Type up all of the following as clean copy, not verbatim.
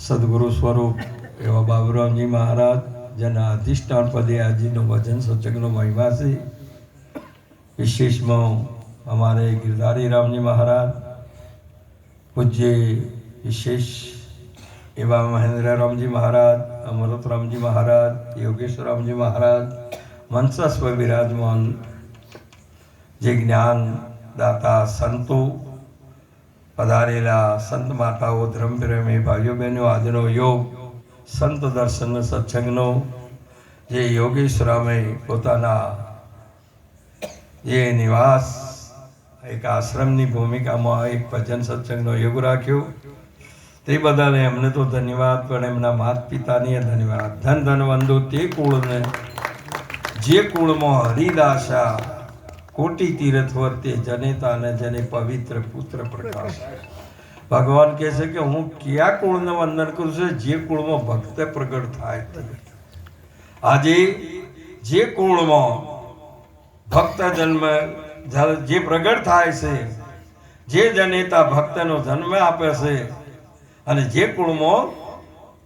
સદગુરુ સ્વરૂપ એવા બાબુરામજી મહારાજ જેના અધિષ્ઠાન પદે આજનો ભજન સત્સંગનો મહિમા છે. વિશેષમાં અમારે ગિરધારી રામજી મહારાજ, પૂજ્ય વિશેષ એવા મહેન્દ્ર રામજી મહારાજ, અમૃત રામજી મહારાજ, યોગેશ્વર રામજી મહારાજ મંચસ્વ વિરાજમાન જે જ્ઞાન દાતા સંતો પધારેલા સંત માતાઓ, ધર્મપ્રેમી ભાઈઓ બહેનો, આજનો યોગ સંત દર્શન સત્સંગનો જે યોગેશ્વરામે પોતાના જે નિવાસ એક આશ્રમની ભૂમિકામાં એક ભજન સત્સંગનો યોગ રાખ્યો, તે બદલ એમને તો ધન્યવાદ, પણ એમના માતા પિતાને ધન્યવાદ. ધન ધન વંદો તે કુળને જે કુળમાં હરિદાસા કોટી તીર્થ વર્તે જનેતા અને જેને પવિત્ર પુત્ર પ્રકાશ. ભગવાન કહે છે કે હું કયા કુળને વંદન કરું છું? જે કુળમાં ભક્ત પ્રગટ થાય. આજે જે કુળમાં ભક્ત જન્મ જે પ્રગટ થાય છે, જે જનેતા ભક્તનો જન્મ આપે છે, અને જે કુળમાં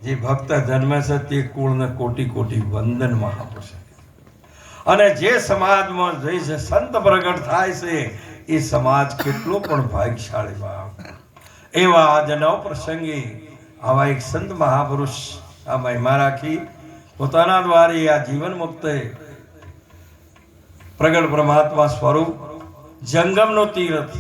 જે ભક્ત જન્મે છે તે કુળને કોટી કોટી વંદનમાં આપે છે. અને જે સમાજમાં જે સંત પ્રગટ થાય છે એ સમાજ કેટલો પણ ભાગ્યશાળી ભાવ. એવા આજના પ્રસંગે આવા એક સંત મહાપુરુષ આ મહિમા રાખી પોતાના દ્વારે આ જીવન મુક્ત પ્રગટ પરમાત્મા સ્વરૂપ જંગમનો તીર્થ.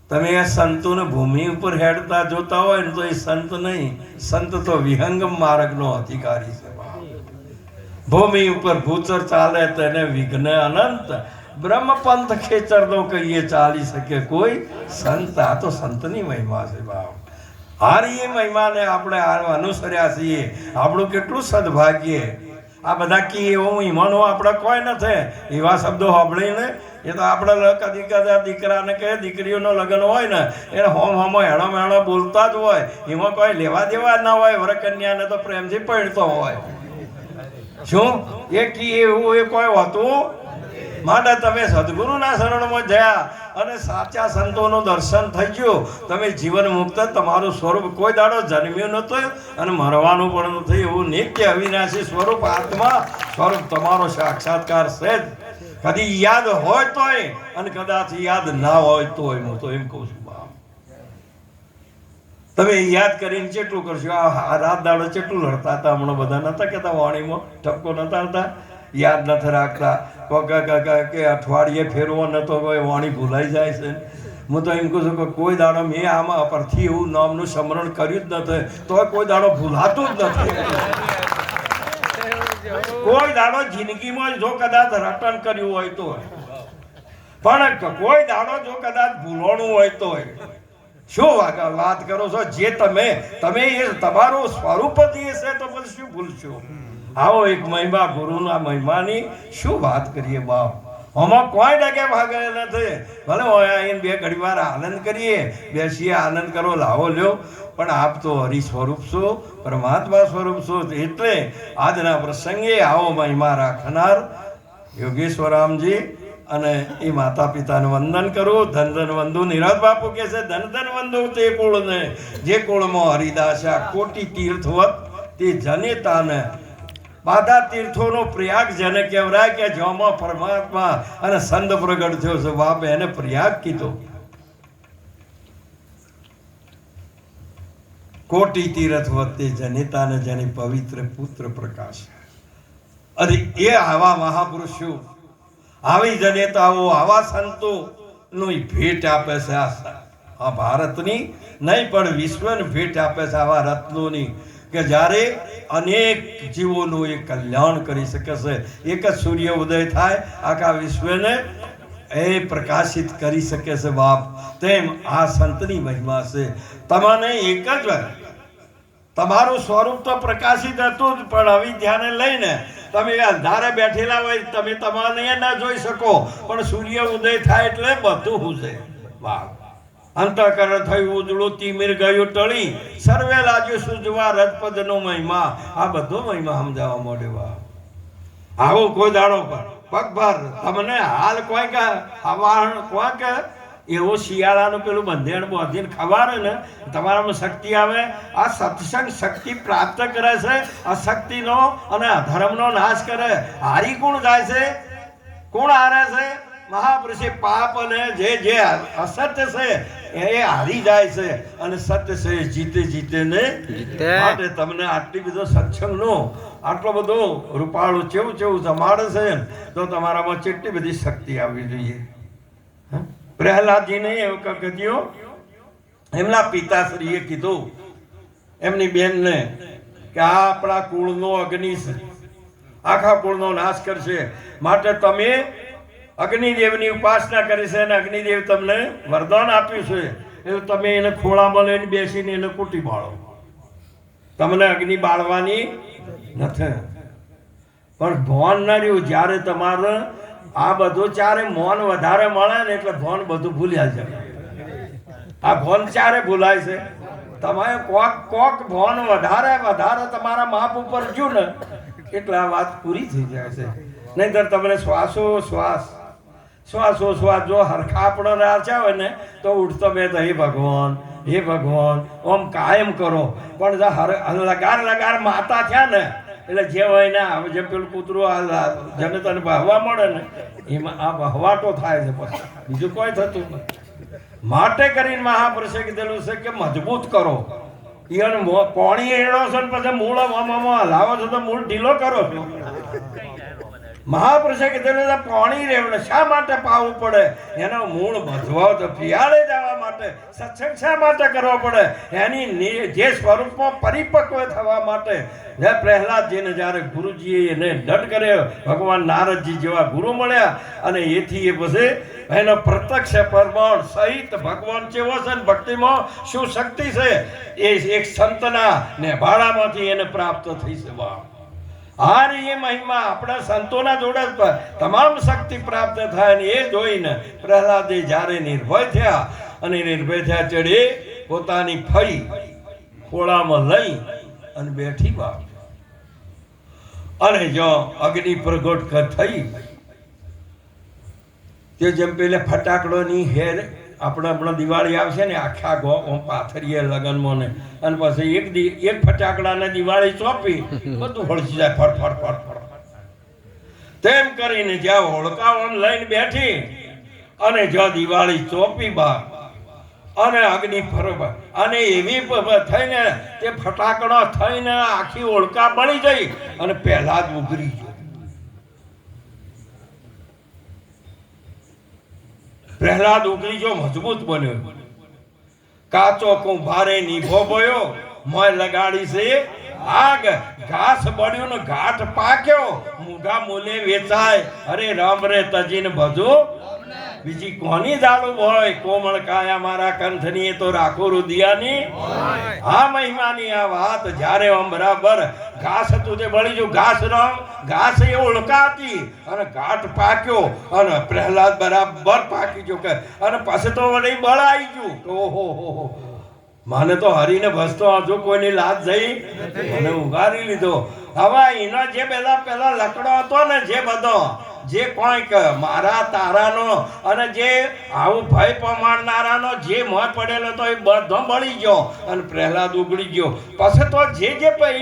તમે આ સંતોને ભૂમિ ઉપર હેડતા જોતા હોય ને તો એ સંત નહીં, સંત તો વિહંગમ માર્ગનો અધિકારી છે. ભૂમિ ઉપર ભૂચર ચાલે તેને વિઘ્ન અનંત, બ્રહ્મપંથ ખેચર નો કહીએ ચાલી શકે કોઈ સંત. આ તો સંતની મહિમા છે ભાવ. હારી એ મહિમાને આપણે અનુસર્યા છીએ. આપણું કેટલું સદભાગ્ય. આ બધા કી એવું ઈમાનો આપણે કોઈ નથી. એવા શબ્દો સાંભળીને એ તો આપણે કદી કદા દીકરાને કે દીકરીઓનો લગ્ન હોય ને એને હોમ હોમો હેણો મેણો બોલતા જ હોય. એમાં કોઈ લેવા દેવા ના હોય. વરકન્યાને તો પ્રેમથી પડતો હોય. શું એ કી એવું એ કોઈ હોતું માટે તમે સદગુરુના શરણમાં ગયા અને સાચા સંતોનું દર્શન થઈ ગયું. તમે જીવન મુક્ત, તમારું સ્વરૂપ કોઈ દાડો જન્મ્યું નહોતું અને મરવાનું પણ નથી. એવું નિત્ય અવિનાશી સ્વરૂપ આત્મા સ્વરૂપ તમારો સાક્ષાત્કાર છે. કદી યાદ હોય તોય અને કદાચ યાદ ના હોય તોય હું તો એમ કહું છું તમે યાદ કરીને કેટલું કરશો? આ રાત દાડો કેટલું લડતા હતા. હમણાં બધા નતા કહેતા વાણીમાં ઠપકો નતા હતા, યાદ નથી રાખતા. કે અઠવાડિયે ફેરવો નતો, કોઈ વાણી ભૂલાઈ જાય છે. હું તો એમ કહું છું કે કોઈ દાડો મેં આમાં પરથી એવું નામનું સ્મરણ કર્યું જ નથી તો કોઈ દાડો ભૂલાતું જ નથી. કોઈ દાડો જિંદગીમાં જો કદાચ રટન કર્યું હોય તો, પણ કોઈ દાડો જો કદાચ ભૂલવાનું હોય તો શું વાત કરો છો? જે તમે એ તમારું સ્વરૂપ જ એ છે તો પછી શું ભૂલશો? આવો એક મહિમા, ગુરુના મહિમાની શું વાત કરીએ બાપ. આમાં કોઈ ડગે ભાગે નથી. ભલે આવીને બે ઘડી વાર આનંદ કરીએ, બેસીએ, આનંદ કરો, લાવો લ્યો, પણ આપ તો હરિ સ્વરૂપ છો, પરમાત્મા સ્વરૂપ છો. એટલે આજના પ્રસંગે આવો મહિમા રાખનાર યોગેશ્વરામજી અને એ માતા પિતાને વંદન કરું. ધન ધન વંદુ. નિરાજ બાપુ કહે છે ધન ધન વંદુ તે કુળને જે કુળમાં હરિદાસા કોટી તીર્થવત તે જનેતાને. બાધા તીર્થોનો પ્રયાગ જેને કહેવાય કે જેમાં પરમાત્મા અને સંત પ્રગટ થયો છે બાપ, એને પ્રયાગ કીધો. કોટી તીર્થવત તે જનેતાને જેને પવિત્ર પુત્ર પ્રકાશ. અને એ આવા મહાપુરુષો, આવી જનેતાઓ, આવા સંતો નું ભેટ આપે છે. આ ભારતની નહીં પણ વિશ્વની ભેટ આપે છે આવા રત્નોની, કે જ્યારે અનેક જીવોનું એ કલ્યાણ કરી શકે છે. એક જ સૂર્ય ઉદય થાય આખા વિશ્વને એ પ્રકાશિત કરી શકે છે બાપ. તેમ આ સંતની મહિમા છે. તમને એક જ તમારું સ્વરૂપ તો પ્રકાશિત હતું જ, પણ અવિદ્યાને લઈને તમે અંધારે બેઠેલા હોય, તમે તમારે ના જોઈ શકો, પણ સૂર્ય ઉદય થાય એટલે બધું હુશે. વાહ! અંતઃકરણ થયું ઉજળું, તિમિર ગયું ટળી, સર્વે લાગ્યું સુજવા રજપદનો મહિમા. આ બધો મહિમા સમજાવવા માંડ્યો. આવો કોઈ દાડો પર પગભર તમને હાલ કોઈ કે એવો શિયાળાનું પેલું બંધેણ બાંધીને ખવારે ને તમારામાં શક્તિ આવે. આ સત્સંગ શક્તિ પ્રાપ્ત કરે છે, અશક્તિનો અને અધર્મનો નાશ કરે. હારી કોણ જાય છે? કોણ હારે છે? મહાપુરુષે પાપ અને જે અસત્ય છે એ હારી જાય છે અને સત્ય છે જીતે ને માટે તમને આટલી બધો સત્સંગનો આટલો બધો રૂપાળું ચેવું જમાડે છે તો તમારામાં કેટલી બધી શક્તિ આવવી જોઈએ. પ્રહલાદજીને એવું કહેજો, એમના પિતાશ્રીએ કીધું એમની બેનને કે આ આપણા કુળનો અગ્નિ છે, આખા કુળનો નાશ કરશે, માટે તમે અગ્નિદેવની ઉપાસના કરી છે અને અગ્નિદેવ તમને વરદાન આપ્યું છે એટલે તમે એને ખોળામાં લઈને બેસીને એને કૂટી બાળો. તમને અગ્નિ બાળવાની નથી. પણ ભોન ન રહ્યું. જ્યારે તમારે આ બધું ચારે મોન વધારે મળે ને એટલે ભોન બધું ભૂલ્યા જાય. આ ભોન ચારે ભૂલાય છે. તમે કોક ભોન વધારે તમારા માપ ઉપર ગયું ને એટલે આ વાત પૂરી થઈ જાય છે. નહીંતર તમને શ્વાસ જો હરખા આપણો રાચા હોય ને તો ઉઠતો મેં તો હે ભગવાન ઓમ કાયમ કરો. પણ લગાર માતા થયા ને એટલે જે હોય ને જેમ પેલું કૂતરું જેને તને બહવા મળે ને એમાં આ બહવાટો થાય છે, પછી બીજું કોઈ થતું નથી. માટે કરીને મહાપુરુષે કીધેલું છે કે મજબૂત કરો. ઈવન પોણી એળો છો ને પછી મૂળ હલાવો છો તો મૂળ ઢીલો કરો છો. મહાપુરુષે કીધેલું પાણી રેવડે શા માટે પાવું પડે? એનો મૂળ બધવાઓ તો પિયાળે જવા માટે. સત્સંગ શા માટે કરવો પડે? એની જે સ્વરૂપમાં પરિપક્વ થવા માટે. જે પ્રહલાદજીને જ્યારે ગુરુજીએ એને દંડ કર્યો, ભગવાન નારદજી જેવા ગુરુ મળ્યા અને એથી એ પછી એનો પ્રત્યક્ષ પ્રમાણ સહિત ભગવાન કેવો છે ને ભક્તિમાં શું શક્તિ છે એ એક સંતના નેભાળામાંથી એને પ્રાપ્ત થઈ છે. આ એ મહિમા આપણા સંતોના જોડે તમામ શક્તિ પ્રાપ્ત થાય ને એ જોઈને પ્રહલાદે જ્યારે નિર્ભય થયા ચડે પોતાની ફઈ ખોળામાં લઈ અને બેઠી બા અને જો અગ્નિ પ્રગટ થઈ તે જેમ પેલે ફટાકડોની હેર હમણાં દિવાળી આવશે ને આખા પાથરીએ લગનમાં ને અને પછી એક ફટાકડાને દિવાળી ચોપી બધું હળસી જાય ફટ. તેમ કરીને જ્યાં હોળકાઓ લઈને બેઠી અને જ્યાં દિવાળી ચોપી બા અને અગ્નિ ફરવા અને એવી થઈને તે ફટાકડો થઈને આખી હોળકા બળી ગઈ અને પહેલા જ ઉઘરી ગયો. પ્રહલાદ ઉગરી જો મજબૂત બન્યો. કાચો કુંભારે નીભો બોયો મોય લગાડી છે આગ. ઘાસ બળ્યું ને ઘાટ પાક્યો, મૂગા મૂલે વેચાય. અરે રામ રે તજીને બધું બીજી કોની જાળું હોય? કોમળ કાયા મારા કંઠની એ તો રાખો રુદિયાની. આ મહિમાની આ વાત જ્યારે આમ બરાબર ઘાસ હતું તે બળી ગયું. ઘાસ એ ઓળખાતી અને ઘાટ પાક્યો અને પ્રહલાદ બરાબર પાકી ગયો કે અને પછી તો વળી બળ આવી ગયું. ઓહો મને તો હરીને ભસતો હજુ કોઈની લાજ જઈ મને ઉગારી લીધો. હવે એનો જે પેલા લકડો હતો ને જે બધો જે કોઈક મારા તારાનો અને જે આવું ભય પમાડનારાનો જે મોહ પડેલો હતો એ બધો બળી ગયો અને પ્રહલાદ ઉગડી ગયો. પછી તો જે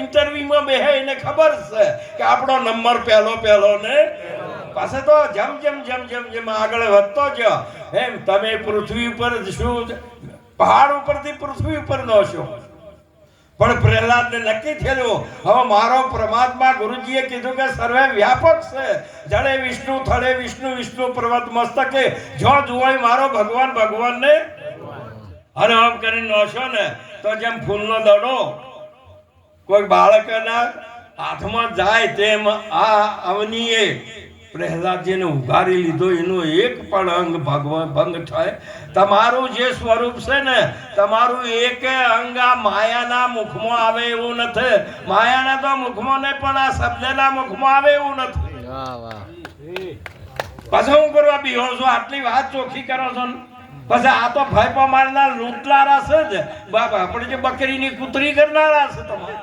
ઇન્ટરવ્યુમાં બેહે એને ખબર છે કે આપણો નંબર પહેલો ને પછી તો જેમ આગળ વધતો ગયો એમ તમે પૃથ્વી ઉપર શું પહાડ ઉપરથી પૃથ્વી ઉપર નો છો. પણ પ્રહલાદને નક્કી થયેલું હવે મારો પરમાત્મા ગુરુજીએ કીધું કે સર્વે વ્યાપક છે. જડે વિષ્ણુ થડે વિષ્ણુ પર્વત મસ્તકે જો જુઓ મારો ભગવાનને અને આમ કરીને નોશો ને તો જેમ ફૂલનો દડો કોઈ બાળકના હાથમાં જાય તેમ આ અવનીએ પ્રહલાદજીને ઉગારી લીધો. એનું એક પણ અંગ ભંગ થાય. તમારું જે સ્વરૂપ છે ને તમારું એક અંગ આ માયાના મુખમાં આવે એવું નથી. માયાના તો મુખમાં નહીં પણ આ શબ્દના મુખમાં આવે એવું નથી. પછી હું કરવા બીહો છો? આટલી વાત ચોખ્ખી કરો છો ને પછી આ તો ભય પમાડનાર લૂંટનારા છે જ બાપા. આપણે જે બકરીની કૂતરી કરનારા છે તમારે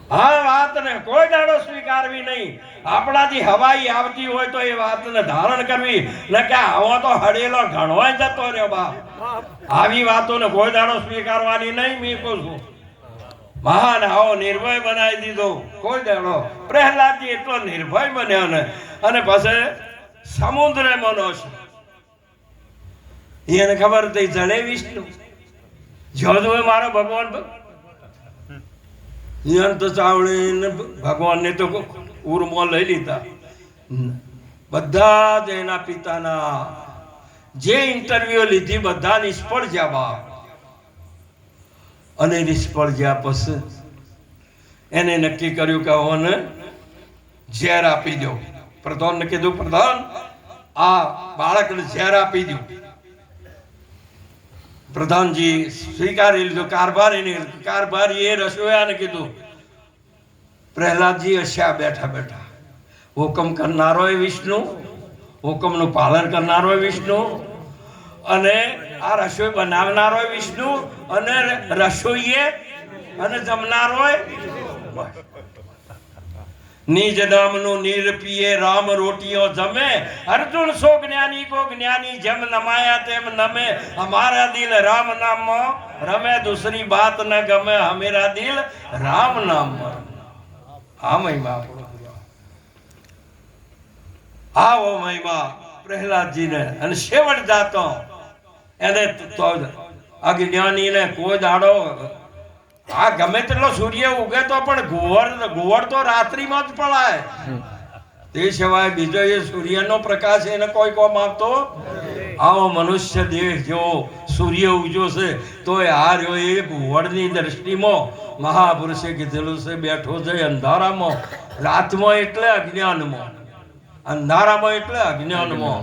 હા વાતને કોઈ દાડો સ્વીકારવી નહીં. આપણાથી હવાઈ આવતી હોય તો એ વાતને ધારણ કરવી, ને કે આવો તો હડેલો ઘણોય જતો રહ્યો બાપ. આવી વાતોને કોઈ દાડો સ્વીકારવાની નહીં. મેં કહું છું મહાન આવો નિર્ભય બનાવી દીધો. કોઈ દાડો પ્રહલાદજી એટલો નિર્ભય બન્યો ને, અને પછી સમુદ્રે મનોજ એને ખબર થઈ જડે વિષ્ણુ જોધો મારો ભગવાન તો ચાવડી ભગવાનને તો ઉર્મો લઈ લીધા. બધા જ એના પિતાના જે ઇન્ટરવ્યુ લીધી બધા નિષ્ફળ ગયા બાપ. અને નિષ્ફળ ગયા પછી એને નક્કી કર્યું કે ઓને ઝેર આપી દો. પ્રધાનને કીધું પ્રધાન આ બાળકને ઝેર આપી દો. પ્રધાનજી સ્વીકારી લીધું. કારભારી એ રસોયાને કીધું પ્રહલાદજી હસ્યા બેઠા બેઠા. હુકમ કરનારો એ વિષ્ણુ, હુકમનું પાલન કરનારો એ વિષ્ણુ, અને આ રસોઈ બનાવનારો એ વિષ્ણુ, અને રસોઈએ અને જમનારો નિજ નામનું નીર પીએ રામ રોટીઓ જમે. અર્જુન સો જ્ઞાની કો જ્ઞાની જેમ નમાયા તેમ નમે. હમારા દિલ રામ નામ રમે દૂસરી બાત ન ગમે. હમેરા દિલ રામ નામ. આ મહિમા આવો મહિમા પ્રહલાદજીને. અને છેવટ જાતો એને તો અજ્ઞાનીને કોઈ દાડો આ ગમે તેટલો સૂર્ય ઉગે તો પણ ઘુવડ તો રાત્રિમાં જ પડાય. તે સિવાય બીજો એ સૂર્યનો પ્રકાશ એને કોઈ કોમ આપતો. આવો મનુષ્ય દેહ જેવો સૂર્ય ઉગ્યો છે તો આ રહ્યો એ ઘુવડની દ્રષ્ટિમાં મહાપુરુષે કીધેલું છે બેઠો છે અંધારામાં. રાતમાં એટલે અજ્ઞાનમાં, અંધારામાં એટલે અજ્ઞાનમાં.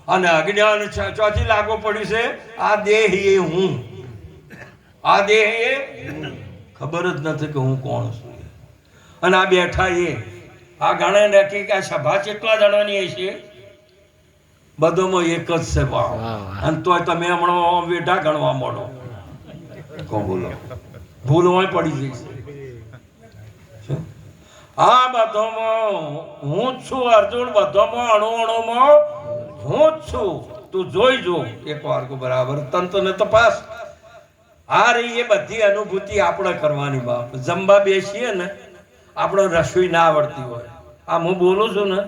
અને અજ્ઞાન ચોથી લાગુ પડ્યું છે આ દેહ એ હું. આ દેહ એ ખબર જ નથી કે હું કોણ છું. અને આ બેઠા એ આ ગણે નક્કી કે સભા કેટલા જણાની છે બધોમાં એક જ છે ભાવ. અને તોય તમે હમણાં વેઠા ગણવા માંડો. કોણ બોલો ભૂલમાં પડી જઈશ. આ બધોમાં હું જ છું અર્જુન. બધોમાં અણુમાં હું જ છું. તું જોઈ જો એક વાર બરાબર તંત્રને તપાસ. આ રહી એ બધી અનુભૂતિ આપણે કરવાની બાપ. જમવા બેસીએ ને આપણે રસોઈ ના આવડતી હોય. આ હું બોલું છું ને